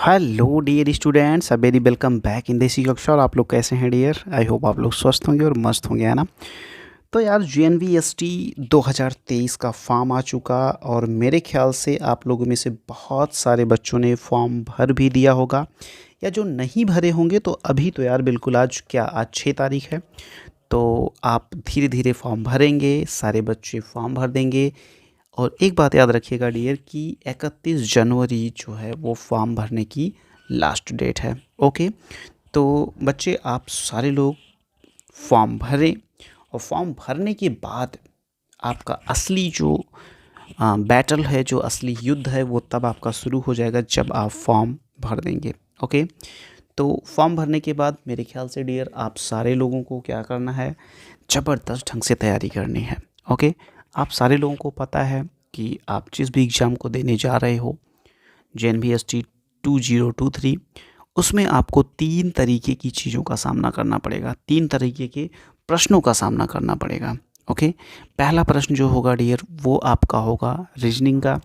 Hello dear students, very welcome back in Desi Kaksha. और आप लोग कैसे हैं डियर? आई होप आप लोग स्वस्थ होंगे और मस्त होंगे, है ना। तो यार JNVST 2023 का फॉर्म आ चुका और मेरे ख्याल से आप लोगों में से बहुत सारे बच्चों ने फॉर्म भर भी दिया होगा, या जो नहीं भरे होंगे तो अभी तो यार बिल्कुल आज 6 तारीख है। तो आप धीरे धीरे फॉर्म भरेंगे, सारे बच्चे फॉर्म भर देंगे। और एक बात याद रखिएगा डियर कि 31 जनवरी जो है वो फॉर्म भरने की लास्ट डेट है। ओके, तो बच्चे आप सारे लोग फॉर्म भरें, और फॉर्म भरने के बाद आपका असली जो बैटल है, जो असली युद्ध है, वो तब आपका शुरू हो जाएगा जब आप फॉर्म भर देंगे। ओके, तो फॉर्म भरने के बाद मेरे ख्याल से डियर आप सारे लोगों को क्या करना है, ज़बरदस्त ढंग से तैयारी करनी है। ओके, आप सारे लोगों को पता है कि आप जिस भी एग्ज़ाम को देने जा रहे हो JNVST 2023, उसमें आपको 3 तरीके की चीज़ों का सामना करना पड़ेगा, 3 तरीके के प्रश्नों का सामना करना पड़ेगा। ओके, पहला प्रश्न जो होगा डियर वो आपका होगा रीजनिंग का,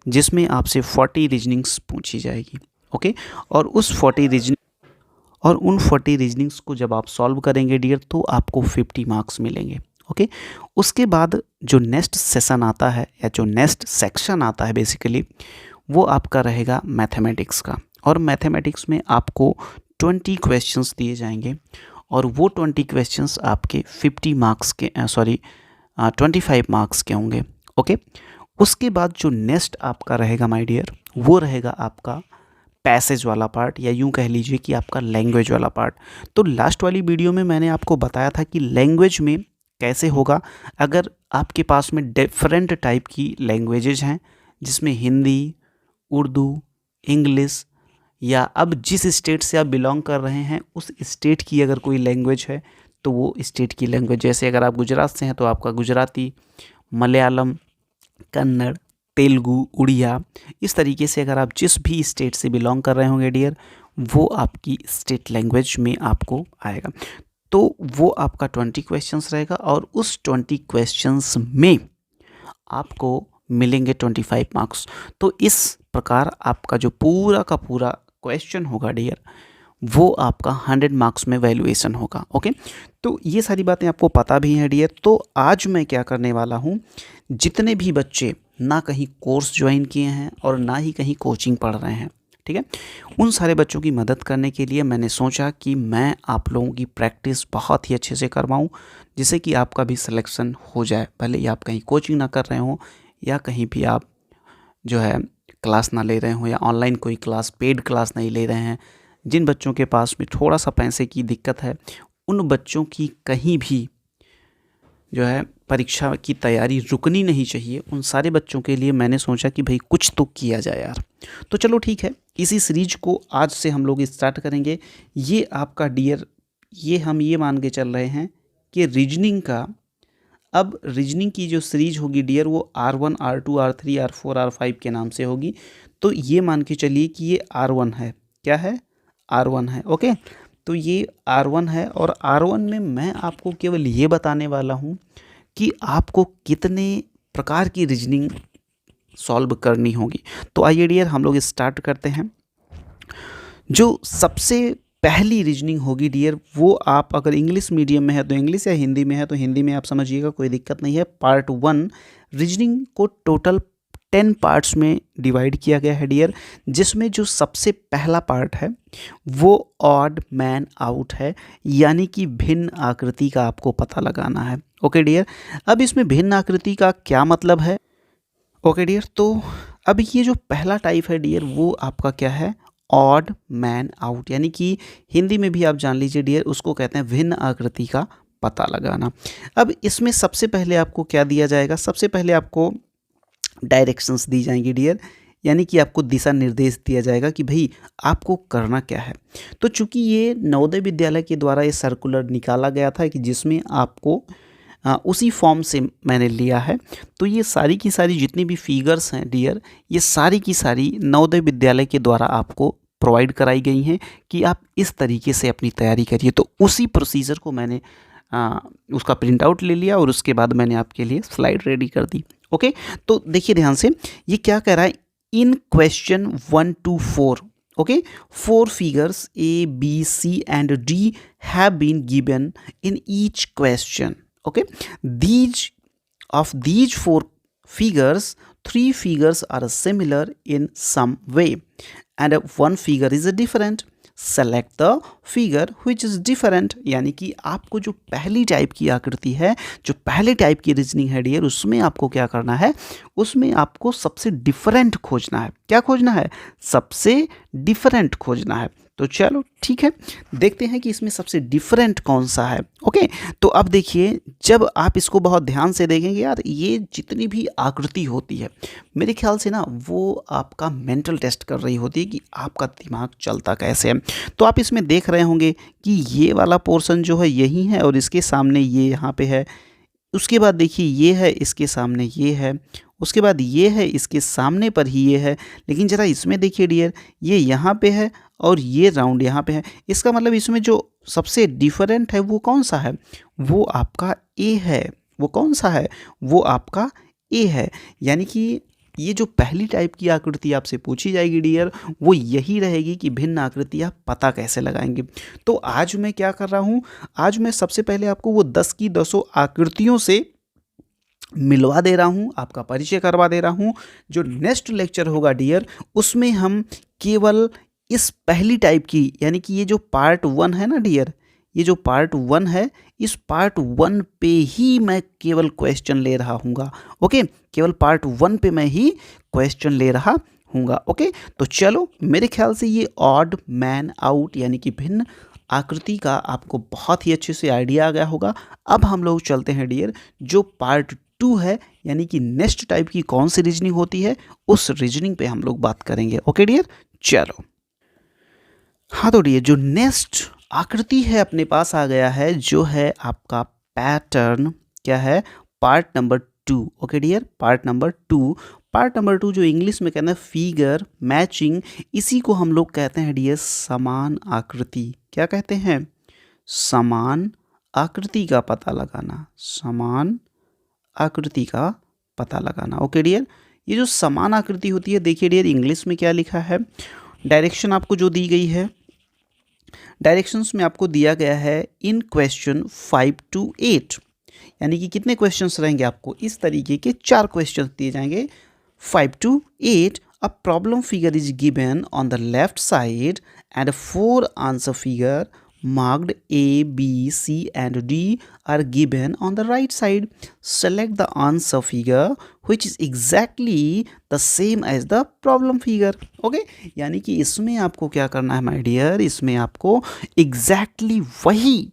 जिसमें आपसे 40 रीजनिंग्स पूछी जाएगी। ओके, और उन 40 रीजनिंग्स को जब आप सॉल्व करेंगे डियर तो आपको 50 मार्क्स मिलेंगे। ओके, उसके बाद जो नेक्स्ट सेशन आता है या जो नेक्स्ट सेक्शन आता है बेसिकली, वो आपका रहेगा मैथमेटिक्स का। और मैथमेटिक्स में आपको 20 क्वेश्चंस दिए जाएंगे, और वो 20 क्वेश्चंस आपके 50 मार्क्स के 25 मार्क्स के होंगे। ओके, उसके बाद जो नेक्स्ट आपका रहेगा माय डियर, वो रहेगा आपका पैसेज वाला पार्ट, या यूँ कह लीजिए कि आपका लैंग्वेज वाला पार्ट। तो लास्ट वाली वीडियो में मैंने आपको बताया था कि लैंग्वेज में कैसे होगा। अगर आपके पास में डिफरेंट टाइप की लैंग्वेजेज हैं, जिसमें हिंदी, उर्दू, इंग्लिश, या अब जिस स्टेट से आप बिलोंग कर रहे हैं उस स्टेट की अगर कोई लैंग्वेज है तो वो स्टेट की लैंग्वेज, जैसे अगर आप गुजरात से हैं तो आपका गुजराती, मलयालम, कन्नड़, तेलुगु, उड़िया, इस तरीके से अगर आप जिस भी स्टेट से बिलोंग कर रहे होंगे डियर, वो आपकी स्टेट लैंग्वेज में आपको आएगा। तो वो आपका 20 क्वेश्चंस रहेगा, और उस 20 क्वेश्चंस में आपको मिलेंगे 25 मार्क्स। तो इस प्रकार आपका जो पूरा का पूरा क्वेश्चन होगा डियर, वो आपका 100 मार्क्स में वैल्यूएशन होगा। ओके, तो ये सारी बातें आपको पता भी हैं डियर। तो आज मैं क्या करने वाला हूँ, जितने भी बच्चे ना कहीं कोर्स ज्वाइन किए हैं और ना ही कहीं कोचिंग पढ़ रहे हैं, ठीक है, उन सारे बच्चों की मदद करने के लिए मैंने सोचा कि मैं आप लोगों की प्रैक्टिस बहुत ही अच्छे से करवाऊँ, जिससे कि आपका भी सिलेक्शन हो जाए। भले ही आप कहीं कोचिंग ना कर रहे हों, या कहीं भी आप जो है क्लास ना ले रहे हों, या ऑनलाइन कोई क्लास, पेड क्लास नहीं ले रहे हैं। जिन बच्चों के पास में थोड़ा सा पैसे की दिक्कत है, उन बच्चों की कहीं भी जो है परीक्षा की तैयारी रुकनी नहीं चाहिए। उन सारे बच्चों के लिए मैंने सोचा कि भाई कुछ तो किया जाए यार। तो चलो ठीक है, इसी सीरीज को आज से हम लोग स्टार्ट करेंगे। ये आपका डियर, ये हम ये मान के चल रहे हैं कि रीजनिंग का, अब रीजनिंग की जो सीरीज होगी डियर वो R1, R2, R3, R4, R5 के नाम से होगी। तो ये मान के चलिए कि ये R1 है। क्या है? R1 है। ओके, तो ये R1 है, और R1 में मैं आपको केवल ये बताने वाला हूँ कि आपको कितने प्रकार की रीजनिंग सॉल्व करनी होगी। तो आइए डियर हम लोग स्टार्ट करते हैं। जो सबसे पहली रीजनिंग होगी डियर, वो आप अगर इंग्लिश मीडियम में है तो इंग्लिश, या हिंदी में है तो हिंदी में आप समझिएगा, कोई दिक्कत नहीं है। पार्ट 1 रीजनिंग को टोटल 10 पार्ट्स में डिवाइड किया गया है डियर, जिसमें जो सबसे पहला पार्ट है वो ऑड मैन आउट है, यानी कि भिन्न आकृति का आपको पता लगाना है। ओके डियर, अब इसमें भिन्न आकृति का क्या मतलब है? ओके डियर, तो अब ये जो पहला टाइप है डियर, वो आपका क्या है? ऑड मैन आउट, यानी कि हिंदी में भी आप जान लीजिए डियर, उसको कहते हैं भिन्न आकृति का पता लगाना। अब इसमें सबसे पहले आपको क्या दिया जाएगा? सबसे पहले आपको डायरेक्शंस दी जाएंगी डियर, यानी कि आपको दिशा निर्देश दिया जाएगा कि भाई आपको करना क्या है। तो चूंकि ये नवोदय विद्यालय के द्वारा ये सर्कुलर निकाला गया था कि जिसमें आपको उसी फॉर्म से मैंने लिया है, तो ये सारी की सारी जितनी भी फिगर्स हैं डियर, ये सारी की सारी नवोदय विद्यालय के द्वारा आपको प्रोवाइड कराई गई हैं कि आप इस तरीके से अपनी तैयारी करिए। तो उसी प्रोसीजर को मैंने उसका प्रिंट आउट ले लिया, और उसके बाद मैंने आपके लिए स्लाइड रेडी कर दी। ओके, तो देखिए ध्यान से, ये क्या कह रहा है? इन question 1 to 4, Okay, four figures A, B, C and D have been given in each question. Okay, these of these four figures, three figures are similar in some way and one figure is different. Select the figure which is different. यानी कि आपको जो पहली type की आकृति है, जो पहले टाइप की रीजनिंग है डियर, उसमें आपको क्या करना है, उसमें आपको सबसे डिफरेंट खोजना है। क्या खोजना है? सबसे डिफरेंट खोजना है। तो चलो ठीक है, देखते हैं कि इसमें सबसे डिफरेंट कौन सा है। ओके, तो अब देखिए, जब आप इसको बहुत ध्यान से देखेंगे यार, ये जितनी भी आकृति होती है मेरे ख्याल से ना वो आपका मेंटल टेस्ट कर रही होती है कि आपका दिमाग चलता कैसे है। तो आप इसमें देख रहे होंगे कि ये वाला पोर्शन जो है यही है और इसके सामने ये यहाँ पे है। उसके बाद देखिए ये है, इसके सामने ये है, उसके बाद ये है, इसके सामने पर ही ये है। लेकिन ज़रा इसमें देखिए डियर, ये यहाँ पे है और ये राउंड यहाँ पे है। इसका मतलब इसमें जो सबसे डिफरेंट है वो कौन सा है? वो आपका ए है। वो कौन सा है? वो आपका ए है। यानी कि ये जो पहली टाइप की आकृति आपसे पूछी जाएगी डियर, वो यही रहेगी कि भिन्न आकृति आप पता कैसे लगाएंगे। तो आज मैं क्या कर रहा हूँ, आज मैं सबसे पहले आपको वो 10 की 10 आकृतियों से मिलवा दे रहा हूँ, आपका परिचय करवा दे रहा हूँ। जो नेक्स्ट लेक्चर होगा डियर, उसमें हम केवल इस पहली टाइप की, यानी कि ये जो पार्ट 1 है ना डियर, ये जो पार्ट 1 है, इस पार्ट 1 पे ही मैं केवल क्वेश्चन ले रहा हूँगा। ओके, केवल पार्ट 1 पे मैं ही क्वेश्चन ले रहा हूँगा। ओके, तो चलो, मेरे ख्याल से ये ऑड मैन आउट यानी कि भिन्न आकृति का आपको बहुत ही अच्छे से आइडिया आ गया होगा। अब हम लोग चलते हैं डियर, जो पार्ट 2 है, यानी कि नेक्स्ट टाइप की कौन सी रीजनिंग होती है, उस रीजनिंग पे हम लोग बात करेंगे। ओके डियर, चलो। हाँ तो डियर, जो नेक्स्ट आकृति है अपने पास आ गया है, जो है आपका पैटर्न। क्या है? Part number 2। Okay dear, part number 2। Part number 2 जो इंग्लिश में कहते हैं फिगर मैचिंग, इसी को हम लोग कहते हैं डियर समान आकृति। क्या कहते हैं? समान आकृति का पता लगाना। समान आकृति का पता लगाना। ओके डियर, ये जो समान आकृति होती है, देखिए डियर इंग्लिश में क्या लिखा है, डायरेक्शन आपको जो दी गई है, डायरेक्शंस में आपको दिया गया है इन क्वेश्चन 5 to 8, यानी कि कितने क्वेश्चंस रहेंगे आपको, इस तरीके के 4 क्वेश्चंस दिए जाएंगे 5 to 8। A problem figure is given on the left side and 4 answer figure marked A, B, C and D are given on the right side. Select the answer figure which is exactly the same as the problem figure. Okay? यानी कि इसमें आपको क्या करना है my dear, इसमें आपको exactly वही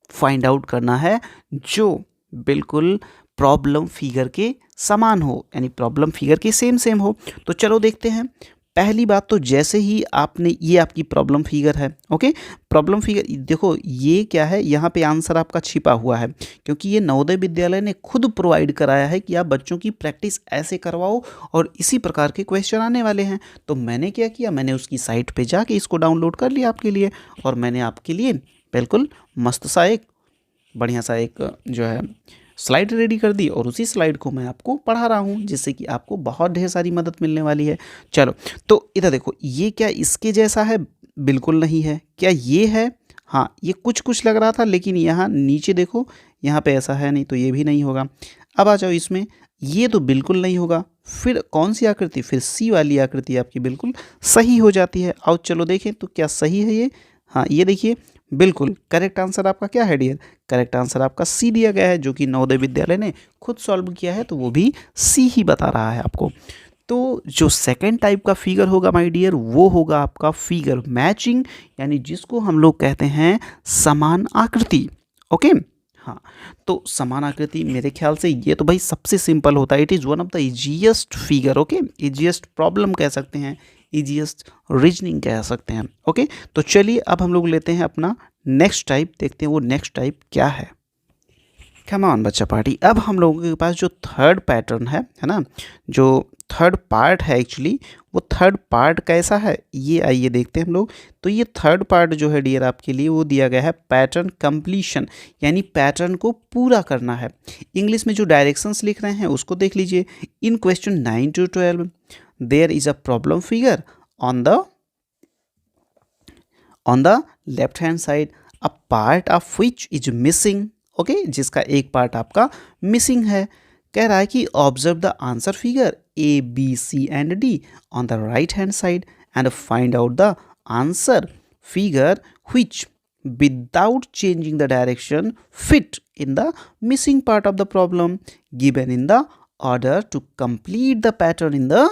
फाइंड आउट करना है जो बिल्कुल प्रॉब्लम फिगर के समान हो, यानी प्रॉब्लम फिगर के सेम हो। तो चलो देखते हैं। पहली बात तो जैसे ही आपने, ये आपकी प्रॉब्लम फिगर है। ओके, प्रॉब्लम फिगर देखो, ये क्या है, यहाँ पे आंसर आपका छिपा हुआ है, क्योंकि ये नवोदय विद्यालय ने खुद प्रोवाइड कराया है कि आप बच्चों की प्रैक्टिस ऐसे करवाओ और इसी प्रकार के क्वेश्चन आने वाले हैं। तो मैंने क्या किया, मैंने उसकी साइट पे जाके इसको डाउनलोड कर लिया आपके लिए, और मैंने आपके लिए बिल्कुल मस्त सा एक बढ़िया सा एक जो है स्लाइड रेडी कर दी, और उसी स्लाइड को मैं आपको पढ़ा रहा हूँ, जिससे कि आपको बहुत ढेर सारी मदद मिलने वाली है। चलो, तो इधर देखो, ये क्या इसके जैसा है? बिल्कुल नहीं है। क्या ये है? हाँ, ये कुछ कुछ लग रहा था, लेकिन यहाँ नीचे देखो, यहाँ पे ऐसा है नहीं, तो ये भी नहीं होगा। अब आ जाओ इसमें, ये तो बिल्कुल नहीं होगा। फिर कौन सी आकृति? फिर सी वाली आकृति आपकी बिल्कुल सही हो जाती है। आओ चलो देखें तो क्या सही है ये। हाँ, ये देखिए, बिल्कुल करेक्ट आंसर आपका क्या है डियर? करेक्ट आंसर आपका सी दिया गया है, जो कि नवोदय विद्यालय ने खुद सॉल्व किया है, तो वो भी सी ही बता रहा है आपको। तो जो सेकंड टाइप का फिगर होगा माय डियर, वो होगा आपका फिगर मैचिंग, यानी जिसको हम लोग कहते हैं समान आकृति। ओके, हाँ, तो समान आकृति मेरे ख्याल से ये तो भाई सबसे सिंपल होता है। It is one of the easiest figure. Okay, easiest problem कह सकते हैं, इजीएस्ट रीजनिंग कह सकते हैं। ओके, तो चलिए अब हम लोग लेते हैं अपना नेक्स्ट टाइप, देखते हैं वो नेक्स्ट टाइप क्या है। कम ऑन बच्चा पार्टी, अब हम लोगों के पास जो थर्ड पैटर्न है ना, जो थर्ड पार्ट है एक्चुअली, वो थर्ड पार्ट कैसा है, ये आइए देखते हैं हम लोग। तो ये थर्ड पार्ट जो है डियर आपके लिए, वो दिया गया है पैटर्न कंप्लीशन, यानी पैटर्न को पूरा करना है। इंग्लिश में जो डायरेक्शंस लिख रहे हैं उसको देख लीजिए। In question 9 to 12 there is a problem figure on the on the left hand side a part of which is missing, okay, जिसका एक पार्ट आपका मिसिंग है। कह रहा है कि observe the answer figure A B C and D on the right hand side and find out the answer figure which without changing the direction fit in the missing part of the problem given in the order to complete the pattern in the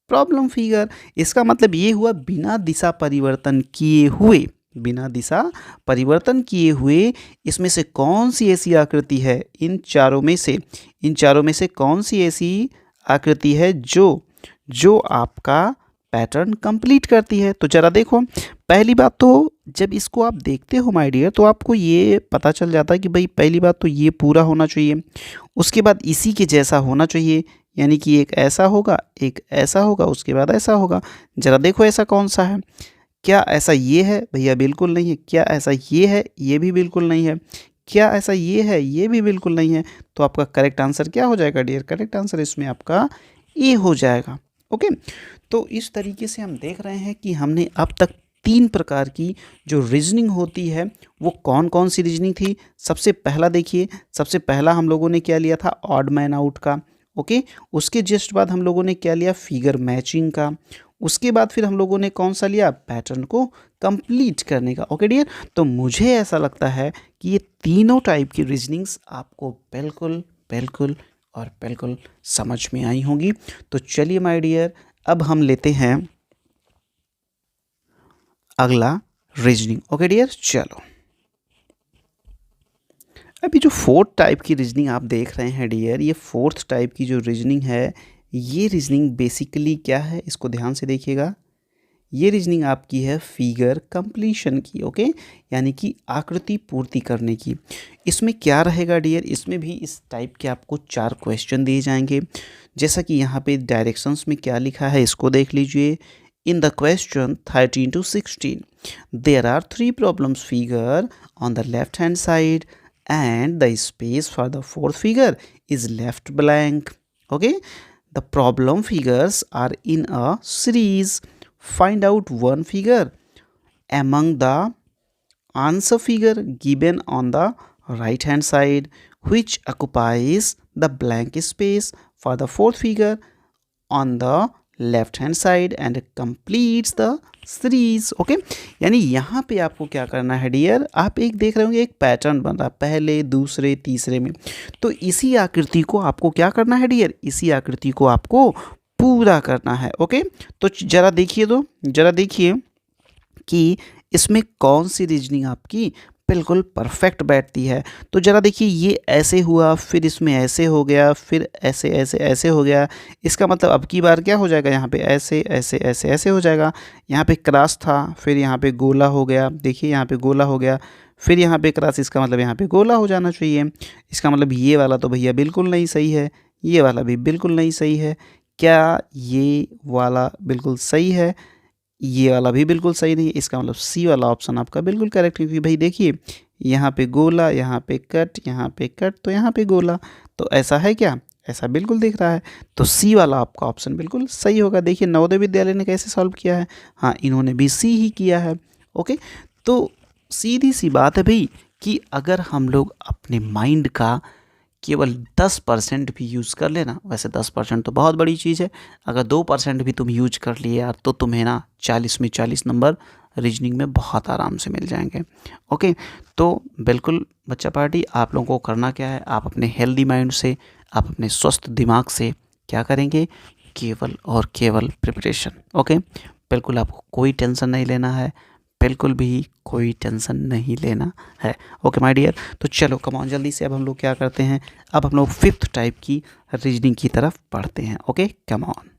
problem figure. इसका मतलब ये हुआ बिना दिशा परिवर्तन किए हुए, बिना दिशा परिवर्तन किए हुए इसमें से कौन सी ऐसी आकृति है, इन चारों में से कौन सी ऐसी आकृति है जो आपका पैटर्न कंप्लीट करती है। तो जरा देखो, पहली बात तो जब इसको आप देखते हो माय डियर तो आपको ये पता चल जाता है कि भाई पहली बात तो ये पूरा होना चाहिए, उसके बाद इसी के जैसा होना चाहिए, यानी कि एक ऐसा होगा, एक ऐसा होगा, उसके बाद ऐसा होगा। जरा देखो ऐसा कौन सा है, क्या ऐसा ये है? भैया बिल्कुल नहीं है। क्या ऐसा ये है? ये भी बिल्कुल नहीं है। क्या ऐसा ये है? ये भी बिल्कुल नहीं है। तो आपका करेक्ट आंसर क्या हो जाएगा डियर? करेक्ट आंसर इसमें आपका ए हो जाएगा। ओके, तो इस तरीके से हम देख रहे हैं कि हमने अब तक 3 प्रकार की जो रीजनिंग होती है वो कौन कौन सी रीजनिंग थी। सबसे पहला देखिए, सबसे पहला हम लोगों ने क्या लिया था? ऑड मैन आउट का। ओके, उसके जस्ट बाद हम लोगों ने क्या लिया? फिगर मैचिंग का। उसके बाद फिर हम लोगों ने कौन सा लिया? पैटर्न को कंप्लीट करने का। ओके डियर, तो मुझे ऐसा लगता है कि ये तीनों टाइप की रीजनिंग्स आपको बिल्कुल बिल्कुल और बिल्कुल समझ में आई होंगी। तो चलिए माय डियर, अब हम लेते हैं अगला रीजनिंग। ओके डियर, चलो अभी जो फोर्थ टाइप की रीजनिंग आप देख रहे हैं डियर, ये फोर्थ टाइप की जो रीजनिंग है, ये रीजनिंग बेसिकली क्या है, इसको ध्यान से देखिएगा। ये रीजनिंग आपकी है फिगर कंप्लीशन की। ओके, यानी कि आकृति पूर्ति करने की। इसमें क्या रहेगा डियर? इसमें भी इस टाइप के आपको 4 क्वेश्चन दिए जाएंगे। जैसा कि यहाँ पे डायरेक्शंस में क्या लिखा है इसको देख लीजिए। In the question 13 to 16, there are 3 problems figure on the left hand side and the space for the fourth figure is left blank. Okay, the problem figures are in a series. Find out one figure among the answer figure given on the right hand side which occupies the blank space for the fourth figure on the left hand side and completes the series. Okay, यानी यहाँ पे आपको क्या करना है dear? आप एक देख रहे होंगे एक पैटर्न बन रहा है पहले, दूसरे, तीसरे में। तो इसी आकृति को आपको क्या करना है डियर? इसी आकृति को आपको पूरा करना है। ओके, तो जरा देखिए, तो जरा देखिए कि इसमें कौन सी रीजनिंग आपकी बिल्कुल परफेक्ट बैठती है। तो ज़रा देखिए, ये ऐसे हुआ, फिर इसमें ऐसे हो गया, फिर ऐसे ऐसे ऐसे हो गया। इसका मतलब अब की बार क्या हो जाएगा? यहाँ पे ऐसे ऐसे ऐसे ऐसे हो जाएगा। यहाँ पे क्रॉस था, फिर यहाँ पे गोला हो गया। देखिए यहाँ पे गोला हो गया, फिर यहाँ पे क्रॉस, इसका मतलब यहाँ पे गोला हो जाना चाहिए। इसका मतलब ये वाला तो भैया बिल्कुल नहीं सही है, ये वाला भी बिल्कुल नहीं सही है। क्या ये वाला बिल्कुल सही है? ये वाला भी बिल्कुल सही नहीं है। इसका मतलब सी वाला ऑप्शन आपका बिल्कुल करेक्ट है, क्योंकि भाई देखिए यहाँ पे गोला, यहाँ पे कट, यहाँ पे कट, तो यहाँ पे गोला। तो ऐसा है क्या? ऐसा बिल्कुल दिख रहा है। तो सी वाला आपका ऑप्शन बिल्कुल सही होगा। देखिए नवोदय विद्यालय ने कैसे सॉल्व किया है। हाँ, इन्होंने भी सी ही किया है। ओके, तो सीधी सी बात है भाई कि अगर हम लोग अपने माइंड का केवल 10% भी यूज़ कर लेना, वैसे 10% तो बहुत बड़ी चीज़ है, अगर 2% भी तुम यूज कर लिए यार, तो तुम्हें ना 40 में 40 नंबर रीजनिंग में बहुत आराम से मिल जाएंगे। ओके, तो बिल्कुल बच्चा पार्टी, आप लोगों को करना क्या है? आप अपने हेल्दी माइंड से, आप अपने स्वस्थ दिमाग से क्या करेंगे? केवल और केवल प्रिपरेशन। ओके, बिल्कुल आपको कोई टेंशन नहीं लेना है, बिल्कुल भी कोई टेंशन नहीं लेना है। ओके माय डियर, तो चलो कम ऑन, जल्दी से अब हम लोग क्या करते हैं? अब हम लोग 5th टाइप की रीजनिंग की तरफ बढ़ते हैं। ओके, कम ऑन,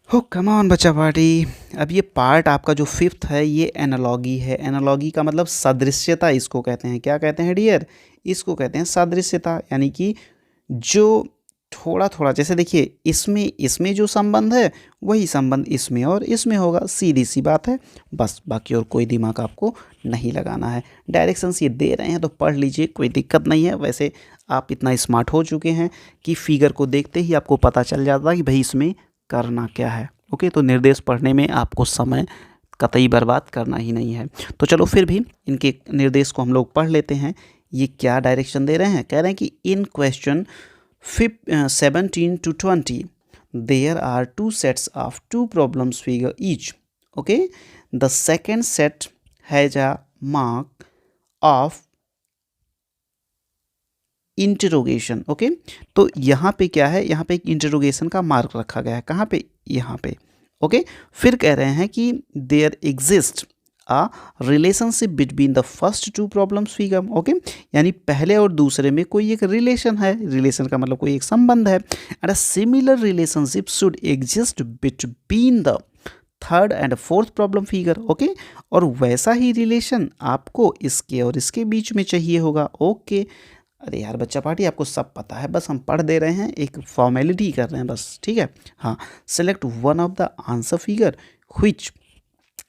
हो कम ऑन बच्चा पार्टी। अब ये पार्ट आपका जो 5th है, ये एनालॉगी है। एनालॉगी का मतलब सदृश्यता इसको कहते हैं। क्या कहते हैं डियर? इसको कहते हैं सदृश्यता, यानी कि जो थोड़ा थोड़ा, जैसे देखिए इसमें जो संबंध है वही संबंध इसमें और इसमें होगा। सीधी सी बात है, बस। बाकी और कोई दिमाग आपको नहीं लगाना है। डायरेक्शंस ये दे रहे हैं तो पढ़ लीजिए, कोई दिक्कत नहीं है। वैसे आप इतना स्मार्ट हो चुके हैं कि फिगर को देखते ही आपको पता चल जाता है कि भाई इसमें करना क्या है। ओके, तो निर्देश पढ़ने में आपको समय कतई बर्बाद करना ही नहीं है। तो चलो फिर भी इनके निर्देश को हम लोग पढ़ लेते हैं। ये क्या डायरेक्शन दे रहे हैं, कह रहे हैं कि in question 17 to 20 there are two sets of two problems figure each. Okay, the second set has a mark of interrogation. Okay, तो यहाँ पे क्या है, यहाँ पे एक इंटरोगेशन का मार्क रखा गया है। कहाँ पे, यहाँ पे। ओके, फिर कह रहे हैं कि there exist a relationship between the first two problems figure. Okay, यानी पहले और दूसरे में कोई एक रिलेशन है, रिलेशन का मतलब कोई एक संबंध है। And a similar relationship should exist between the third and fourth problem figure. Okay, और वैसा ही रिलेशन आपको इसके और इसके बीच में चाहिए होगा। ओके, अरे यार बच्चा पार्टी, आपको सब पता है, बस हम पढ़ दे रहे हैं, एक फॉर्मेलिटी कर रहे हैं बस, ठीक है। हाँ, select one of the answer figure which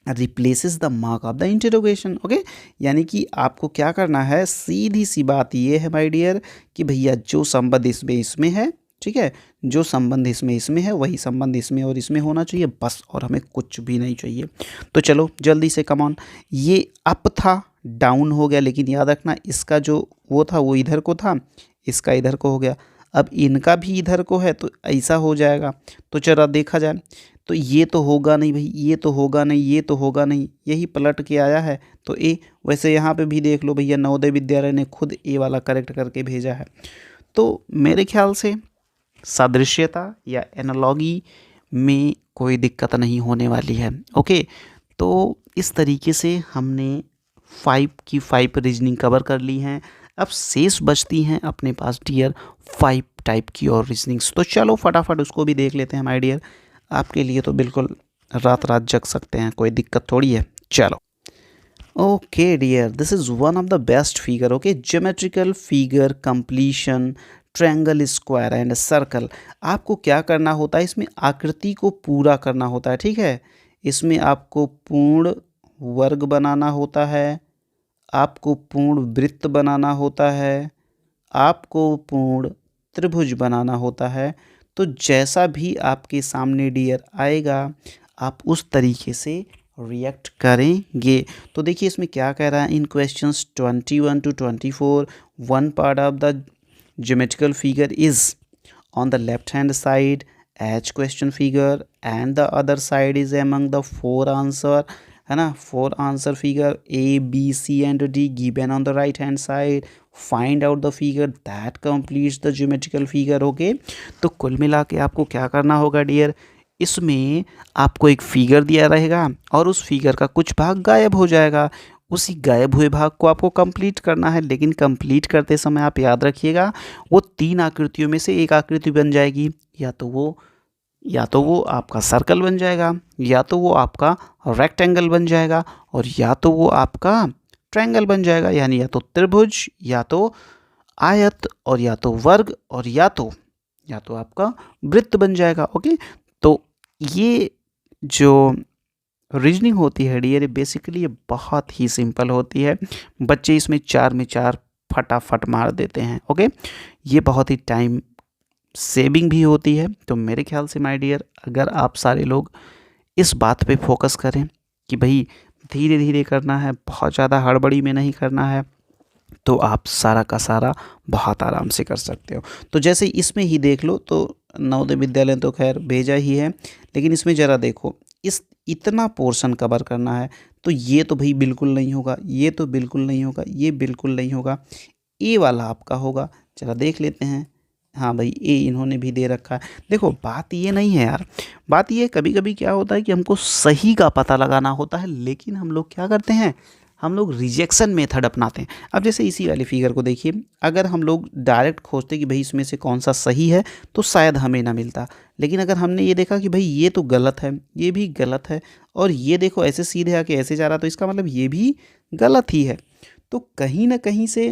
replaces the mark of the interrogation. Okay, यानी कि आपको क्या करना है, सीधी सी बात ये है माय डियर कि भैया जो संबंध इसमें है, ठीक है, जो संबंध इसमें है वही संबंध इसमें और इसमें होना चाहिए बस, और हमें कुछ भी नहीं चाहिए। तो चलो जल्दी से, कम ऑन। ये अप था, डाउन हो गया, लेकिन याद रखना इसका जो वो था वो इधर को था, इसका इधर को हो गया। अब इनका भी इधर को है तो ऐसा हो जाएगा। तो चलो देखा जाए, तो ये तो होगा नहीं भाई, ये तो होगा नहीं, ये तो होगा नहीं, यही पलट के आया है तो ए। वैसे यहाँ पे भी देख लो भैया, नवोदय विद्यालय ने खुद ए वाला करेक्ट करके भेजा है। तो मेरे ख्याल से सादृश्यता या एनालॉगी में कोई दिक्कत नहीं होने वाली है। ओके, तो इस तरीके से हमने 5 की 5 रीजनिंग कवर कर ली हैं। अब शेष बचती हैं अपने पास डियर 5 टाइप की और रीजनिंग्स। तो चलो फटाफट उसको भी देख लेते हैं माय डियर। आपके लिए तो बिल्कुल रात रात जग सकते हैं, कोई दिक्कत थोड़ी है। चलो, okay dear, this is one of the best figure. Okay, geometrical figure completion, triangle, square and circle. आपको क्या करना होता है, इसमें आकृति को पूरा करना होता है, ठीक है। इसमें आपको पूर्ण वर्ग बनाना होता है, आपको पूर्ण वृत्त बनाना होता है, आपको पूर्ण त्रिभुज बनाना होता है। तो जैसा भी आपके सामने डियर आएगा आप उस तरीके से रिएक्ट करेंगे। तो देखिए इसमें क्या कह रहा है, in questions 21 to 24 one part of the geometrical figure is on the left hand side each question figure and the other side is among the 4 answer, है ना। 4 answer figure A B C and D given on the right hand side, find out the figure that completes the geometrical figure. Okay, तो कुल मिला के आपको क्या करना होगा डियर, इसमें आपको एक फिगर दिया रहेगा और उस फिगर का कुछ भाग गायब हो जाएगा। उसी गायब हुए भाग को आपको कंप्लीट करना है, लेकिन कंप्लीट करते समय आप याद रखिएगा वो 3 आकृतियों में से एक आकृति बन जाएगी, या तो वो आपका सर्कल बन जाएगा, या तो वो आपका रेक्टेंगल बन जाएगा, और या तो वो आपका ट्रायंगल बन जाएगा, यानी या तो त्रिभुज, या तो आयत, और या तो वर्ग, और या तो आपका वृत्त बन जाएगा। ओके, तो ये जो रीजनिंग होती है डियर बेसिकली ये बहुत ही सिंपल होती है। बच्चे इसमें 4 में 4 फटाफट मार देते हैं। ओके, ये बहुत ही टाइम सेविंग भी होती है। तो मेरे ख्याल से माय डियर अगर आप सारे लोग इस बात पे फोकस करें कि भाई धीरे धीरे करना है, बहुत ज़्यादा हड़बड़ी में नहीं करना है, तो आप सारा का सारा बहुत आराम से कर सकते हो। तो जैसे इसमें ही देख लो, तो नवोदय विद्यालय तो खैर भेजा ही है, लेकिन इसमें ज़रा देखो इतना पोर्शन कवर करना है, तो ये तो भाई बिल्कुल नहीं होगा, ये तो बिल्कुल नहीं होगा, ये बिल्कुल नहीं होगा, ए वाला आपका होगा। चला देख लेते हैं। हाँ भाई, ए इन्होंने भी दे रखा है। देखो बात ये नहीं है यार, बात ये कभी कभी क्या होता है कि हमको सही का पता लगाना होता है, लेकिन हम लोग क्या करते हैं, हम लोग रिजेक्शन मेथड अपनाते हैं। अब जैसे इसी वाली फिगर को देखिए, अगर हम लोग डायरेक्ट खोजते कि भाई इसमें से कौन सा सही है तो शायद हमें ना मिलता, लेकिन अगर हमने ये देखा कि भाई ये तो गलत है, ये भी गलत है, और ये देखो ऐसे सीधे आके ऐसे जा रहा, तो इसका मतलब ये भी गलत ही है। तो कहीं ना कहीं से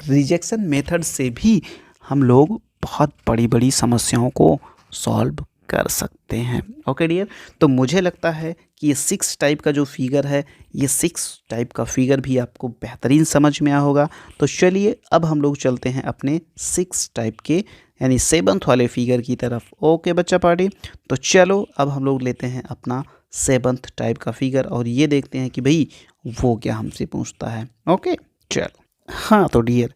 रिजेक्शन मेथड से भी हम लोग बहुत बड़ी बड़ी समस्याओं को सॉल्व कर सकते हैं। ओके डियर, तो मुझे लगता है कि ये 6 टाइप का जो फिगर है, ये 6 टाइप का फिगर भी आपको बेहतरीन समझ में आया होगा। तो चलिए अब हम लोग चलते हैं अपने 6 टाइप के यानी 7th वाले फिगर की तरफ। ओके बच्चा पार्टी, तो चलो अब हम लोग लेते हैं अपना सेवन्थ टाइप का फिगर, और ये देखते हैं कि भाई वो क्या हमसे पूछता है। ओके चलो। हाँ तो डियर,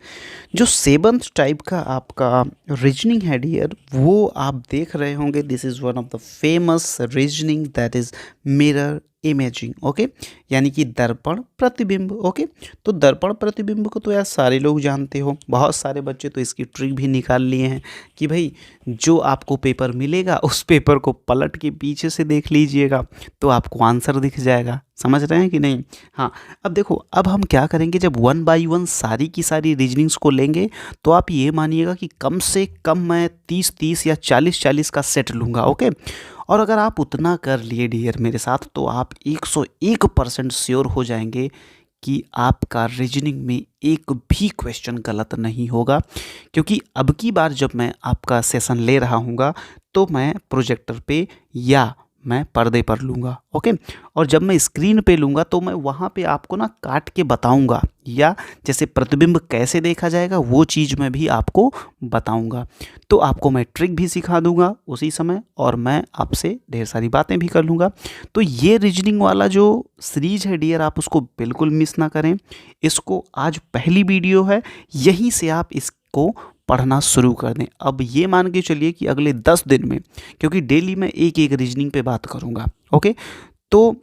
जो सेवन्थ टाइप का आपका रीजनिंग है डियर, वो आप देख रहे होंगे, this is one of the famous reasoning that is mirror imaging. Okay, यानी कि दर्पण प्रतिबिंब। ओके, तो दर्पण प्रतिबिंब को तो यार सारे लोग जानते हो, बहुत सारे बच्चे तो इसकी ट्रिक भी निकाल लिए हैं कि भाई जो आपको पेपर मिलेगा उस पेपर को पलट के पीछे से देख लीजिएगा तो आपको आंसर दिख जाएगा। समझ रहे हैं कि नहीं? हाँ, अब देखो, अब हम क्या करेंगे, जब 1 बाई 1 सारी की सारी रीजनिंग्स को लेंगे तो आप ये मानिएगा कि कम से कम मैं 30-30 या 40-40 का सेट लूँगा। ओके, और अगर आप उतना कर लिए डियर मेरे साथ तो आप 101% श्योर हो जाएंगे कि आपका रीजनिंग में एक भी क्वेश्चन गलत नहीं होगा, क्योंकि अब की बार जब मैं आपका सेशन ले रहा हूँगा तो मैं प्रोजेक्टर पे या मैं पर्दे पर लूँगा। ओके, और जब मैं स्क्रीन पे लूँगा तो मैं वहाँ पे आपको ना काट के बताऊँगा, या जैसे प्रतिबिंब कैसे देखा जाएगा वो चीज़ मैं भी आपको बताऊँगा। तो आपको मैं ट्रिक भी सिखा दूँगा उसी समय, और मैं आपसे ढेर सारी बातें भी कर लूँगा। तो ये रीजनिंग वाला जो सीरीज है डियर, आप उसको बिल्कुल मिस ना करें। इसको आज पहली वीडियो है, यहीं से आप इसको पढ़ना शुरू कर दें। अब ये मान के चलिए कि अगले 10 दिन में, क्योंकि डेली मैं एक एक रीजनिंग पे बात करूँगा। ओके, तो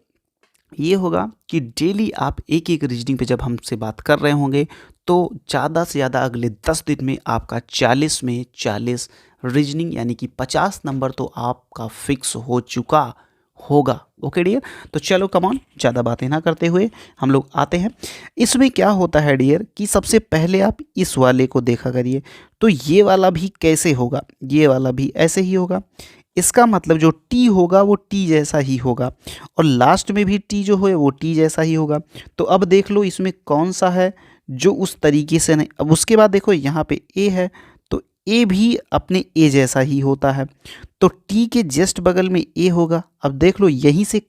ये होगा कि डेली आप एक एक रीजनिंग पे जब हमसे बात कर रहे होंगे तो ज़्यादा से ज़्यादा अगले 10 दिन में आपका 40 में 40 रीजनिंग यानी कि 50 नंबर तो आपका फिक्स हो चुका होगा। ओके डियर, तो चलो कमॉन, ज़्यादा बातें ना करते हुए हम लोग आते हैं। इसमें क्या होता है डियर कि सबसे पहले आप इस वाले को देखा करिए, तो ये वाला भी कैसे होगा, ये वाला भी ऐसे ही होगा। इसका मतलब जो टी होगा वो टी जैसा ही होगा, और लास्ट में भी टी जो है वो टी जैसा ही होगा। तो अब देख लो इसमें कौन सा है जो उस तरीके से नहीं। अब उसके बाद देखो यहाँ पे ए है, तो ए भी अपने ए जैसा ही होता है, तो टी के जस्ट बगल में ए होगा। अब देख लो यहीं से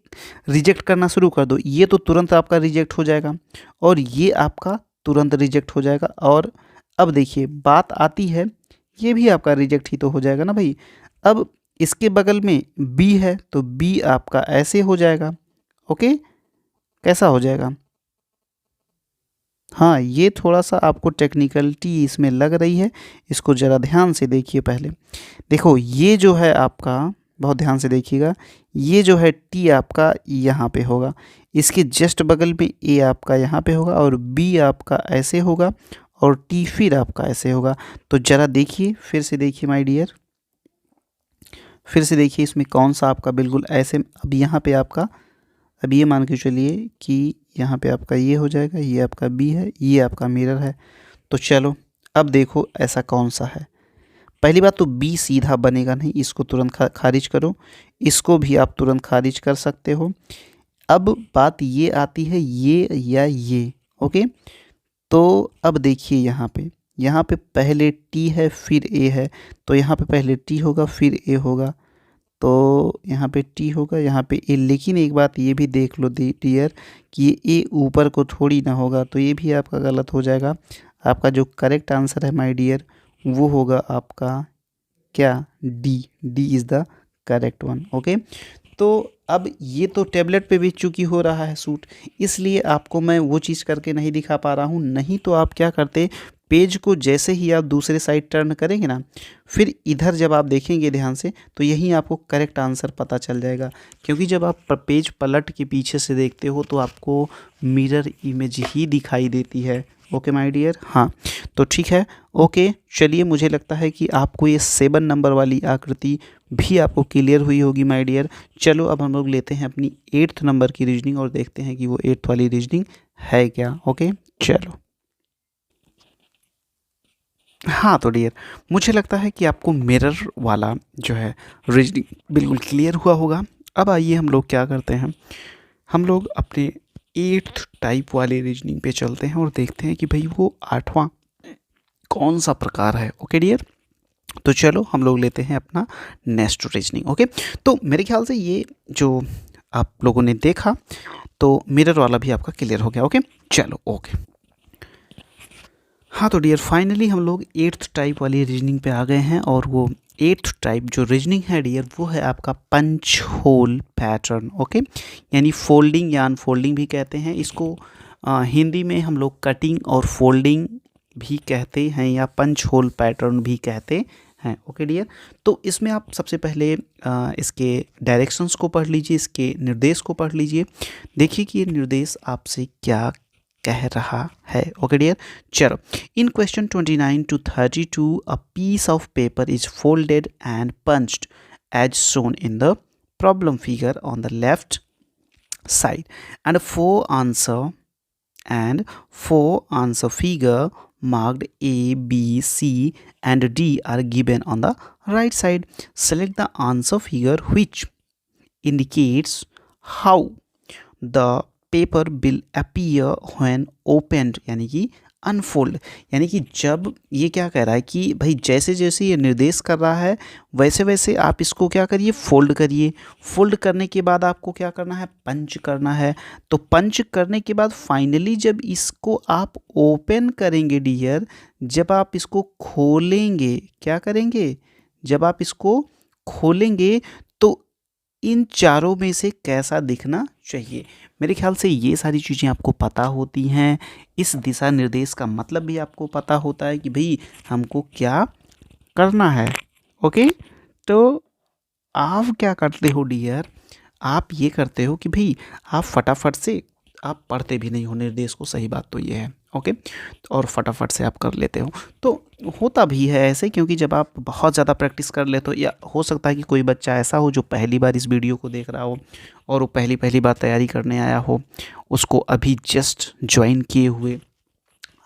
रिजेक्ट करना शुरू कर दो, ये तो तुरंत आपका रिजेक्ट हो जाएगा और ये आपका तुरंत रिजेक्ट हो जाएगा। और अब देखिए बात आती है, ये भी आपका रिजेक्ट ही तो हो जाएगा ना भाई। अब इसके बगल में बी है तो बी आपका ऐसे हो जाएगा। ओके, कैसा हो जाएगा? हाँ, ये थोड़ा सा आपको टेक्निकलिटी इसमें लग रही है, इसको ज़रा ध्यान से देखिए। पहले देखो ये जो है आपका, बहुत ध्यान से देखिएगा, ये जो है टी आपका यहाँ पे होगा, इसके जस्ट बगल में ए आपका यहाँ पे होगा और बी आपका ऐसे होगा और टी फिर आपका ऐसे होगा। तो ज़रा देखिए, फिर से देखिए माय डियर, फिर से देखिए इसमें कौन सा आपका बिल्कुल ऐसे। अब यहाँ पे आपका, अब ये मान के चलिए कि यहाँ पे आपका ये हो जाएगा, ये आपका बी है, ये आपका मिरर है। तो चलो अब देखो ऐसा कौन सा है। पहली बात तो बी सीधा बनेगा नहीं, इसको तुरंत खारिज करो, इसको भी आप तुरंत खारिज कर सकते हो। अब बात ये आती है ये या ये। ओके, तो अब देखिए यहाँ पे पहले टी है फिर ए है, तो यहाँ पे पहले टी होगा फिर ए होगा, तो यहाँ पे टी होगा यहाँ पे ए। लेकिन एक बात ये भी देख लो डियर कि ये ए ऊपर को थोड़ी ना होगा, तो ये भी आपका गलत हो जाएगा। आपका जो करेक्ट आंसर है माय डियर वो होगा आपका क्या, D. D is the correct one. Okay, तो अब ये तो टैबलेट पे भी चूँकि हो रहा है शूट, इसलिए आपको मैं वो चीज़ करके नहीं दिखा पा रहा हूँ। नहीं तो आप क्या करते, पेज को जैसे ही आप दूसरे साइड टर्न करेंगे ना, फिर इधर जब आप देखेंगे ध्यान से तो यहीं आपको करेक्ट आंसर पता चल जाएगा। क्योंकि जब आप पेज पलट के पीछे से देखते हो तो आपको मिरर इमेज ही दिखाई देती है। ओके माय डियर, हाँ तो ठीक है। ओके चलिए, मुझे लगता है कि आपको ये 7 नंबर वाली आकृति भी आपको क्लियर हुई होगी माय डियर। चलो अब हम लोग लेते हैं अपनी 8th नंबर की रीजनिंग और देखते हैं कि वो 8th वाली रीजनिंग है क्या। ओके चलो। हाँ तो डियर, मुझे लगता है कि आपको मिरर वाला जो है रीजनिंग बिल्कुल क्लियर हुआ होगा। अब आइए हम लोग क्या करते हैं, हम लोग अपने 8th टाइप वाले रीजनिंग पे चलते हैं और देखते हैं कि भाई वो 8वां कौन सा प्रकार है। ओके डियर, तो चलो हम लोग लेते हैं अपना नेक्स्ट रीजनिंग। ओके, तो मेरे ख्याल से ये जो आप लोगों ने देखा तो मिरर वाला भी आपका क्लियर हो गया। ओके चलो। ओके हाँ तो डियर फाइनली हम लोग 8th टाइप वाली रीजनिंग पे आ गए हैं और वो 8th टाइप जो रीजनिंग है डियर वो है आपका पंच होल पैटर्न। ओके, यानी फोल्डिंग या अनफोल्डिंग भी कहते हैं इसको। हिंदी में हम लोग कटिंग और फोल्डिंग भी कहते हैं या पंच होल पैटर्न भी कहते हैं। ओके डियर, तो इसमें आप सबसे पहले इसके डायरेक्शंस को पढ़ लीजिए, इसके निर्देश को पढ़ लीजिए। देखिए कि ये निर्देश आपसे क्या कह रहा है। ओके डियर, चलो in question 29 to 32 a piece of paper is folded and punched as shown in the problem figure on the left side and four answer figure marked A, B, C and D are given on the right side. Select the answer figure which indicates how the paper will appear when opened, यानी कि unfold, यानी कि जब ये क्या कह रहा है कि भाई जैसे जैसे ये निर्देश कर रहा है वैसे वैसे आप इसको क्या करिए, फोल्ड करिए। फोल्ड करने के बाद आपको क्या करना है, पंच करना है। तो पंच करने के बाद फाइनली जब इसको आप ओपन करेंगे डियर, जब आप इसको खोलेंगे, क्या करेंगे, जब आप इसको खोलेंगे तो इन चारों में से कैसा दिखना चाहिए। मेरे ख्याल से ये सारी चीज़ें आपको पता होती हैं। इस दिशा निर्देश का मतलब भी आपको पता होता है कि भाई हमको क्या करना है। ओके, तो आप क्या करते हो डियर, आप ये करते हो कि भाई आप फटाफट से आप पढ़ते भी नहीं हो निर्देश को, सही बात तो ये है। ओके, और फटाफट से आप कर लेते हो। तो होता भी है ऐसे, क्योंकि जब आप बहुत ज़्यादा प्रैक्टिस कर लेते हो, या हो सकता है कि कोई बच्चा ऐसा हो जो पहली बार इस वीडियो को देख रहा हो और वो पहली बार तैयारी करने आया हो, उसको अभी जस्ट ज्वाइन किए हुए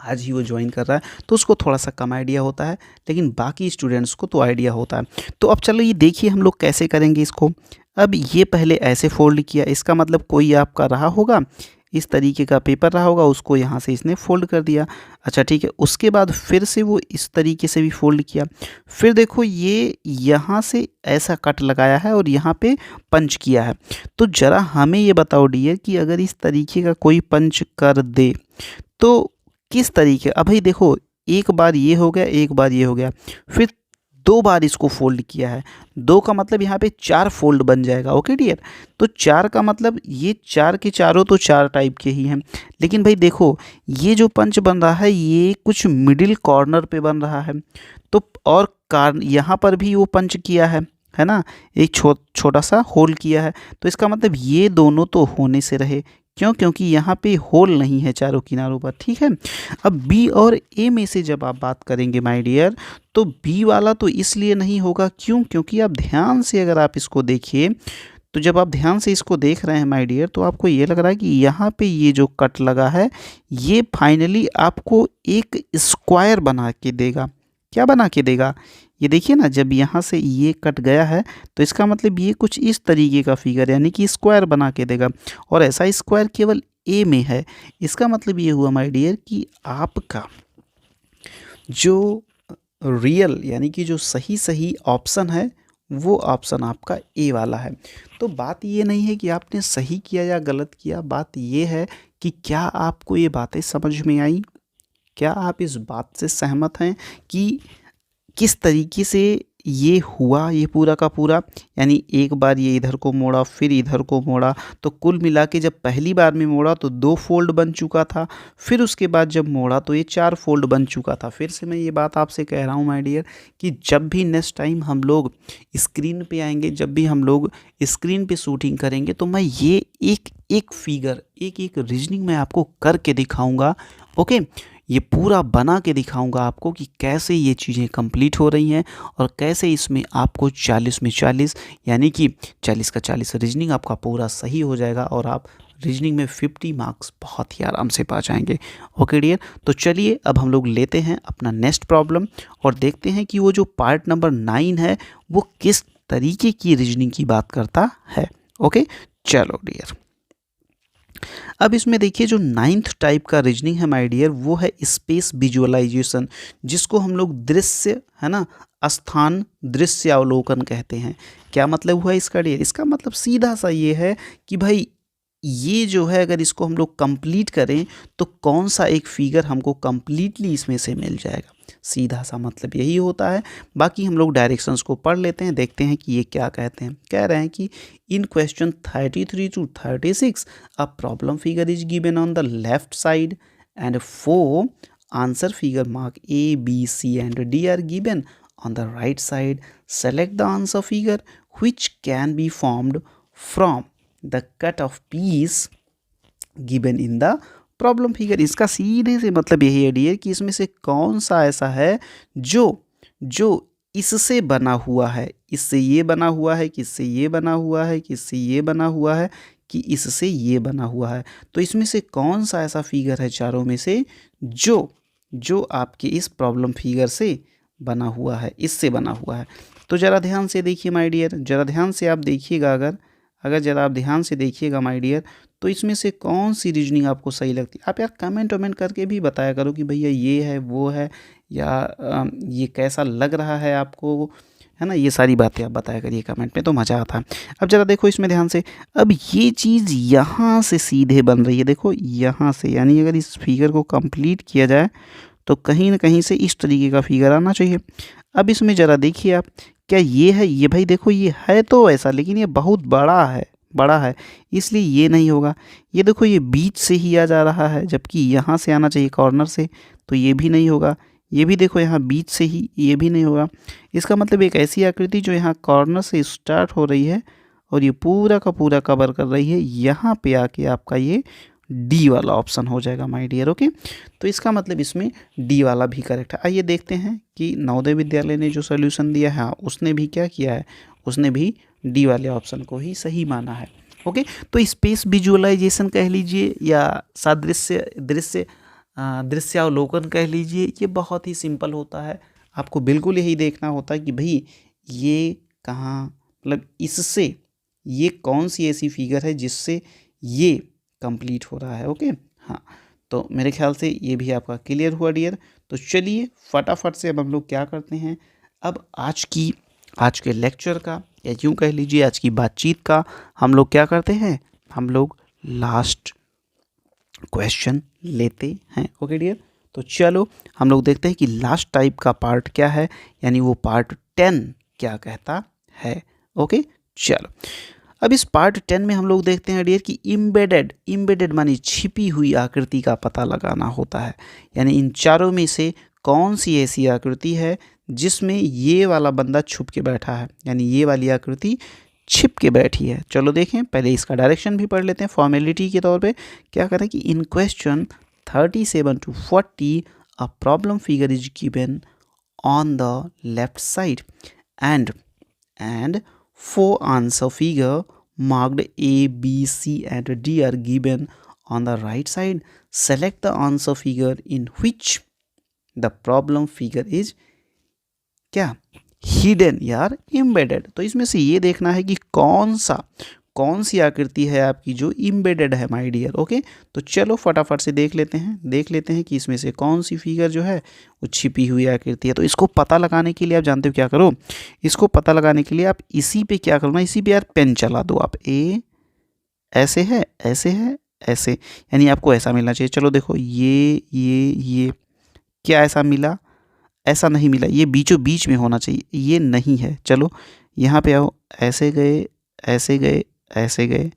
आज ही वो ज्वाइन कर रहा है, तो उसको थोड़ा सा कम आइडिया होता है, लेकिन बाकी स्टूडेंट्स को तो आइडिया होता है। तो अब चलो ये देखिए हम लोग कैसे करेंगे इसको। अब ये पहले ऐसे फोल्ड किया, इसका मतलब कोई आपका रहा होगा, इस तरीके का पेपर रहा होगा, उसको यहाँ से इसने फोल्ड कर दिया। अच्छा ठीक है, उसके बाद फिर से वो इस तरीके से भी फोल्ड किया। फिर देखो ये यहाँ से ऐसा कट लगाया है और यहाँ पे पंच किया है। तो ज़रा हमें ये बताओ डियर कि अगर इस तरीके का कोई पंच कर दे तो किस तरीके, अब भाई देखो एक बार ये हो गया, एक बार ये हो गया, फिर 2 बार इसको फोल्ड किया है। 2 का मतलब यहाँ पे 4 फोल्ड बन जाएगा। ओके डियर, तो 4 का मतलब ये 4 के चारों तो 4 टाइप के ही हैं। लेकिन भाई देखो ये जो पंच बन रहा है ये कुछ मिडिल कॉर्नर पे बन रहा है, तो और यहाँ पर भी वो पंच किया है ना, एक छोटा सा होल किया है। तो इसका मतलब ये दोनों तो होने से रहे, क्यों, क्योंकि यहाँ पे होल नहीं है चारों किनारों पर। ठीक है, अब बी और ए में से जब आप बात करेंगे माय डियर, तो बी वाला तो इसलिए नहीं होगा, क्यों, क्योंकि आप ध्यान से अगर आप इसको देखिए, तो जब आप ध्यान से इसको देख रहे हैं माय डियर, तो आपको ये लग रहा है कि यहाँ पे ये जो कट लगा है ये फाइनली आपको एक स्क्वायर बना के देगा। क्या बना के देगा, ये देखिए ना, जब यहाँ से ये कट गया है तो इसका मतलब ये कुछ इस तरीके का फिगर यानी कि स्क्वायर बना के देगा, और ऐसा स्क्वायर केवल ए में है। इसका मतलब ये हुआ माय डियर कि आपका जो रियल यानी कि जो सही ऑप्शन है वो ऑप्शन आपका ए वाला है। तो बात ये नहीं है कि आपने सही किया या गलत किया, बात ये है कि क्या आपको ये बातें समझ में आई, क्या आप इस बात से सहमत हैं कि किस तरीके से ये हुआ, ये पूरा का पूरा, यानी एक बार ये इधर को मोड़ा फिर इधर को मोड़ा, तो कुल मिला के जब पहली बार में मोड़ा तो 2 फोल्ड बन चुका था, फिर उसके बाद जब मोड़ा तो ये 4 फोल्ड बन चुका था। फिर से मैं ये बात आपसे कह रहा हूँ माय डियर कि जब भी नेक्स्ट टाइम हम लोग स्क्रीन पे आएंगे, जब भी हम लोग स्क्रीन पे शूटिंग करेंगे, तो मैं ये एक फिगर एक रीजनिंग मैं आपको करके दिखाऊँगा। ओके, ये पूरा बना के दिखाऊंगा आपको कि कैसे ये चीज़ें कंप्लीट हो रही हैं और कैसे इसमें आपको 40 में 40 यानी कि 40 का 40 रीजनिंग आपका पूरा सही हो जाएगा और आप रीजनिंग में 50 मार्क्स बहुत ही आराम से पा जाएंगे। ओके डियर, तो चलिए अब हम लोग लेते हैं अपना नेक्स्ट प्रॉब्लम और देखते हैं कि वो जो पार्ट नंबर 9 है वो किस तरीके की रीजनिंग की बात करता है। ओके चलो डियर, अब इसमें देखिए जो 9th टाइप का रीजनिंग है माय डियर वो है स्पेस विजुअलाइजेशन, जिसको हम लोग दृश्य है ना, स्थान दृश्य अवलोकन कहते हैं। क्या मतलब हुआ इसका डियर, इसका मतलब सीधा सा ये है कि भाई ये जो है अगर इसको हम लोग कंप्लीट करें तो कौन सा एक फिगर हमको कंप्लीटली इसमें से मिल जाएगा, सीधा सा मतलब यही होता है। बाकी हम लोग डायरेक्शंस को पढ़ लेते हैं, देखते हैं कि ये क्या कहते हैं। कह रहे हैं कि in question 33 to 36 a problem figure is given on the left side and 4 answer figure mark A, B, C and D are given on the right side. Select the answer figure which can be formed from the cut of piece given in the problem figure. इसका सीधे से मतलब यही है dear कि इसमें से कौन सा ऐसा है जो जो इससे बना हुआ है, इससे ये बना हुआ है, किससे ये बना हुआ है, किससे ये बना हुआ है, कि इससे ये बना हुआ है। तो इसमें से कौन सा ऐसा फिगर है चारों में से जो जो आपके इस प्रॉब्लम फिगर से बना हुआ है, इससे बना हुआ है। तो ज़रा ध्यान से देखिए माय डियर, ज़रा ध्यान से आप देखिएगा, अगर ज़रा आप ध्यान से देखिएगा माय डियर, तो इसमें से कौन सी रीजनिंग आपको सही लगती है। आप यार कमेंट वमेंट करके भी बताया करो कि भैया ये है, वो है, या ये कैसा लग रहा है आपको, है ना। ये सारी बातें आप बताया करिए कमेंट में, तो मज़ा आता है। अब ज़रा देखो इसमें ध्यान से, अब ये चीज़ यहाँ से सीधे बन रही है, देखो यहाँ से, यानी अगर इस फिगर को कंप्लीट किया जाए तो कहीं ना कहीं से इस तरीके का फिगर आना चाहिए। अब इसमें ज़रा देखिए आप, क्या ये है, ये भाई देखो ये है तो ऐसा, लेकिन ये बहुत बड़ा है इसलिए ये नहीं होगा। ये देखो ये बीच से ही आ जा रहा है, जबकि यहाँ से आना चाहिए कॉर्नर से, तो ये भी नहीं होगा। ये भी देखो यहाँ बीच से ही, ये भी नहीं होगा। इसका मतलब एक ऐसी आकृति जो यहाँ कॉर्नर से स्टार्ट हो रही है और ये पूरा का पूरा कवर कर रही है, यहाँ पे आके आपका ये डी वाला ऑप्शन हो जाएगा माय डियर। ओके, तो इसका मतलब इसमें डी वाला भी करेक्ट है। आइए देखते हैं कि नवोदय विद्यालय ने जो सोल्यूशन दिया है, उसने भी क्या किया है, उसने भी डी वाले ऑप्शन को ही सही माना है। ओके, तो स्पेस विजुअलाइजेशन कह लीजिए या सादृश्य दृश्यावलोकन कह लीजिए, ये बहुत ही सिंपल होता है। आपको बिल्कुल यही देखना होता है कि भाई ये कहाँ, मतलब इससे ये कौन सी ऐसी फिगर है जिससे ये कंप्लीट हो रहा है। ओके, हाँ, तो मेरे ख्याल से ये भी आपका क्लियर हुआ डियर। तो चलिए फटाफट से अब हम लोग क्या करते हैं, अब आज के लेक्चर का, या यूँ कह लीजिए आज की बातचीत का हम लोग क्या करते हैं, हम लोग लास्ट क्वेश्चन लेते हैं। ओके डियर, तो चलो हम लोग देखते हैं कि लास्ट टाइप का पार्ट क्या है, यानी वो पार्ट 10 क्या कहता है। ओके, चलो अब इस पार्ट 10 में हम लोग देखते हैं डियर कि इम्बेडेड मानी छिपी हुई आकृति का पता लगाना होता है। यानी इन चारों में से कौन सी ऐसी आकृति है जिसमें ये वाला बंदा छुप के बैठा है, यानी ये वाली आकृति छिप के बैठी है। चलो देखें, पहले इसका डायरेक्शन भी पढ़ लेते हैं फॉर्मेलिटी के तौर पे। क्या करें कि in question 37 to 40 a problem figure is given on the left side and 4 answer figure marked A, B, C and D are given on the right side. Select the answer figure in which the problem figure is क्या hidden यार embedded. तो इसमें से ये देखना है कि कौन सी आकृति है आपकी जो एम्बेडेड है माय डियर। ओके, तो चलो फटाफट से देख लेते हैं कि इसमें से कौन सी फिगर जो है वो छिपी हुई आकृति है। तो इसको पता लगाने के लिए आप जानते हो क्या करो, इसको पता लगाने के लिए आप इसी पे क्या करो ना, इसी पे यार पेन चला दो आप। ए ऐसे है, ऐसे है, ऐसे, यानी आपको ऐसा मिलना चाहिए। चलो देखो ये क्या ऐसा मिला, ऐसा नहीं मिला, ये बीचों बीच में होना चाहिए, ये नहीं है। चलो यहाँ पे आओ, ऐसे गए, ऐसे गए, ऐसे गए,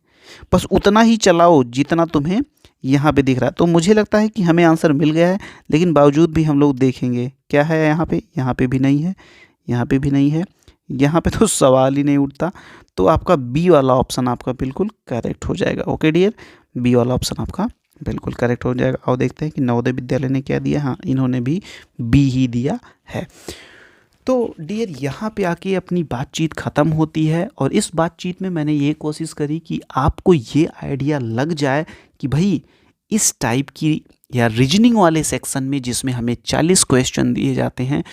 बस उतना ही चलाओ जितना तुम्हें यहाँ पे दिख रहा है। तो मुझे लगता है कि हमें आंसर मिल गया है, लेकिन बावजूद भी हम लोग देखेंगे क्या है यहाँ पे भी नहीं है, यहाँ पे भी नहीं है, यहाँ पे तो सवाल ही नहीं उठता। तो आपका बी वाला ऑप्शन आपका बिल्कुल करेक्ट हो जाएगा। ओके डियर, बी वाला ऑप्शन आपका बिल्कुल करेक्ट हो जाएगा। और देखते हैं कि नवोदय विद्यालय ने क्या दिया। हाँ, इन्होंने भी बी ही दिया है। तो डियर यहाँ पे आके अपनी बातचीत ख़त्म होती है, और इस बातचीत में मैंने ये कोशिश करी कि आपको ये आइडिया लग जाए कि भाई इस टाइप की या रीजनिंग वाले सेक्शन में जिसमें हमें 40 क्वेश्चन दिए जाते हैं,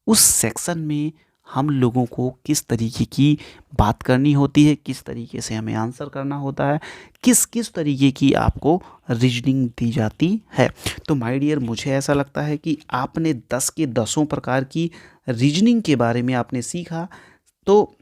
उस सेक्शन में हम लोगों को किस तरीके की बात करनी होती है, किस तरीके से हमें आंसर करना होता है, किस तरीके की आपको रीजनिंग दी जाती है। तो माय डियर, मुझे ऐसा लगता है कि आपने 10 के 10 प्रकार की रीजनिंग के बारे में आपने सीखा। तो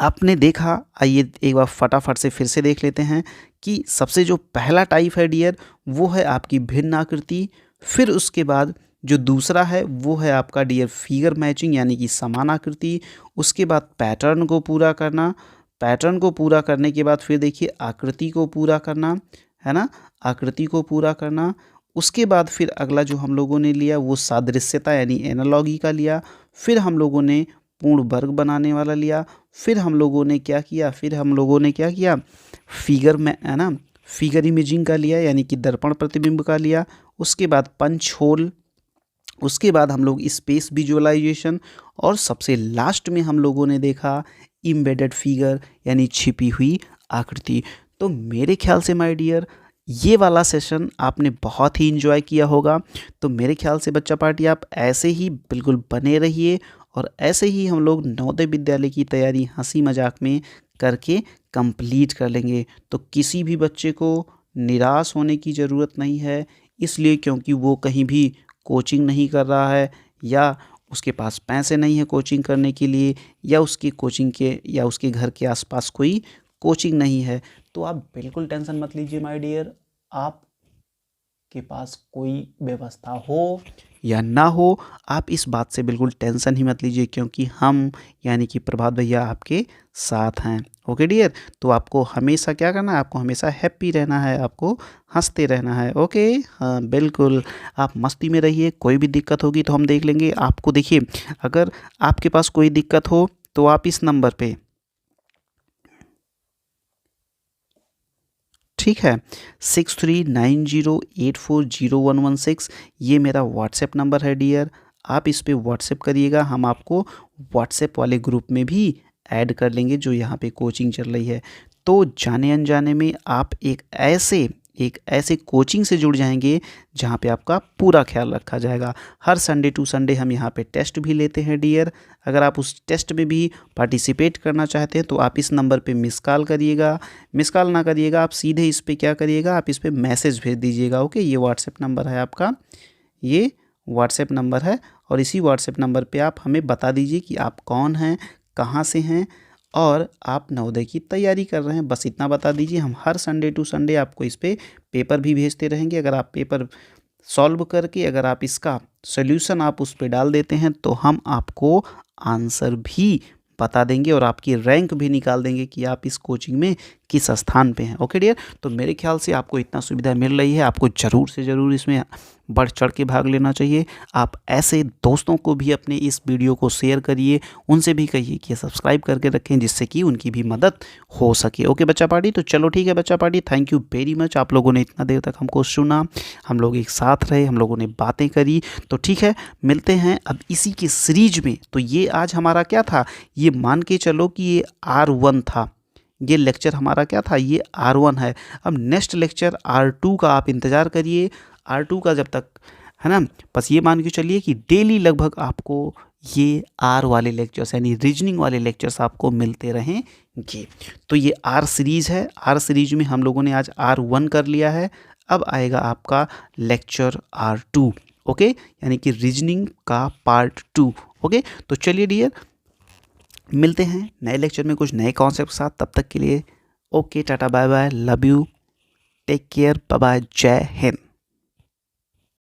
आपने देखा, आइए एक बार फटाफट से फिर से देख लेते हैं कि सबसे जो पहला टाइप है डियर वो है आपकी भिन्न आकृति, फिर उसके बाद जो दूसरा है वो है आपका डियर फिगर मैचिंग यानी कि समान आकृति, उसके बाद पैटर्न को पूरा करना, पैटर्न को पूरा करने के बाद फिर देखिए आकृति को पूरा करना, है ना, आकृति को पूरा करना। उसके बाद फिर अगला जो हम लोगों ने लिया वो सादृश्यता यानी एनालॉगी का लिया, फिर हम लोगों ने पूर्ण वर्ग बनाने वाला लिया, फिर हम लोगों ने क्या किया, फिर हम लोगों ने क्या किया, फिगर में, है ना, फिगर इमेजिंग का लिया यानी कि दर्पण प्रतिबिंब का लिया, उसके बाद पंच होल, उसके बाद हम लोग स्पेस विजुअलाइजेशन, और सबसे लास्ट में हम लोगों ने देखा इम्बेडेड फिगर यानी छिपी हुई आकृति। तो मेरे ख्याल से माय डियर ये वाला सेशन आपने बहुत ही इन्जॉय किया होगा। तो मेरे ख्याल से बच्चा पार्टी आप ऐसे ही बिल्कुल बने रहिए और ऐसे ही हम लोग नवोदय विद्यालय की तैयारी हंसी मजाक में करके कंप्लीट कर लेंगे। तो किसी भी बच्चे को निराश होने की ज़रूरत नहीं है, इसलिए क्योंकि वो कहीं भी कोचिंग नहीं कर रहा है या उसके पास पैसे नहीं है कोचिंग करने के लिए, या उसकी कोचिंग के या उसके घर के आसपास कोई कोचिंग नहीं है। तो आप बिल्कुल टेंशन मत लीजिए माय डियर, आपके पास कोई व्यवस्था हो या ना हो, आप इस बात से बिल्कुल टेंशन ही मत लीजिए, क्योंकि हम यानी कि प्रभात भैया आपके साथ हैं। ओके डियर, तो आपको हमेशा क्या करना है, आपको हमेशा हैप्पी रहना है, आपको हंसते रहना है। ओके, हाँ बिल्कुल, आप मस्ती में रहिए, कोई भी दिक्कत होगी तो हम देख लेंगे। आपको देखिए, अगर आपके पास कोई दिक्कत हो तो आप इस नंबर पे, ठीक है, 6390840116, ये मेरा व्हाट्सएप नंबर है डियर, आप इस पे व्हाट्सएप करिएगा, हम आपको व्हाट्सएप वाले ग्रुप में भी ऐड कर लेंगे जो यहाँ पे कोचिंग चल रही है। तो जाने अनजाने में आप एक ऐसे कोचिंग से जुड़ जाएंगे जहाँ पे आपका पूरा ख्याल रखा जाएगा। हर संडे टू संडे हम यहाँ पे टेस्ट भी लेते हैं डियर, अगर आप उस टेस्ट में भी पार्टिसिपेट करना चाहते हैं तो आप इस नंबर पे मिस कॉल करिएगा, मिस कॉल ना करिएगा, आप सीधे इस पे क्या करिएगा, आप इस पे मैसेज भेज दीजिएगा। ओके, ये व्हाट्सएप नंबर है आपका, ये व्हाट्सएप नंबर है, और इसी व्हाट्सएप नंबर पे आप हमें बता दीजिए कि आप कौन हैं, कहाँ से हैं और आप नवोदय की तैयारी कर रहे हैं, बस इतना बता दीजिए। हम हर संडे टू संडे आपको इस पे पेपर भी भेजते रहेंगे। अगर आप पेपर सॉल्व करके अगर आप इसका सॉल्यूशन आप उस पे डाल देते हैं तो हम आपको आंसर भी बता देंगे और आपकी रैंक भी निकाल देंगे कि आप इस कोचिंग में किस स्थान पे हैं। ओके डियर, तो मेरे ख्याल से आपको इतना सुविधा मिल रही है, आपको ज़रूर से ज़रूर इसमें बढ़ चढ़ के भाग लेना चाहिए। आप ऐसे दोस्तों को भी अपने इस वीडियो को शेयर करिए, उनसे भी कहिए कि सब्सक्राइब करके रखें जिससे कि उनकी भी मदद हो सके। ओके बच्चा पार्टी, तो चलो ठीक है बच्चा party, thank you very much, आप लोगों ने इतना देर तक हमको सुना, हम लोग एक साथ रहे, हम लोगों ने बातें करी। तो ठीक है, मिलते हैं अब इसी की सीरीज में। तो ये आज हमारा क्या था, ये मान के चलो कि ये R1 था, ये लेक्चर हमारा क्या था, ये R1 है। अब नेक्स्ट लेक्चर R2 का आप इंतज़ार करिए, R2 का जब तक, है ना, बस ये मान के चलिए कि डेली लगभग आपको ये R वाले लेक्चर्स यानी रीजनिंग वाले लेक्चर्स आपको मिलते रहेंगे। तो ये R सीरीज़ है, R सीरीज में हम लोगों ने आज R1 कर लिया है, अब आएगा आपका लेक्चर R2। ओके, यानी कि रीजनिंग का पार्ट 2। ओके, तो चलिए डियर, मिलते हैं नए लेक्चर में कुछ नए कॉन्सेप्ट के साथ, तब तक के लिए okay, tata bye bye, love you, take care, bye bye, जय हिंद।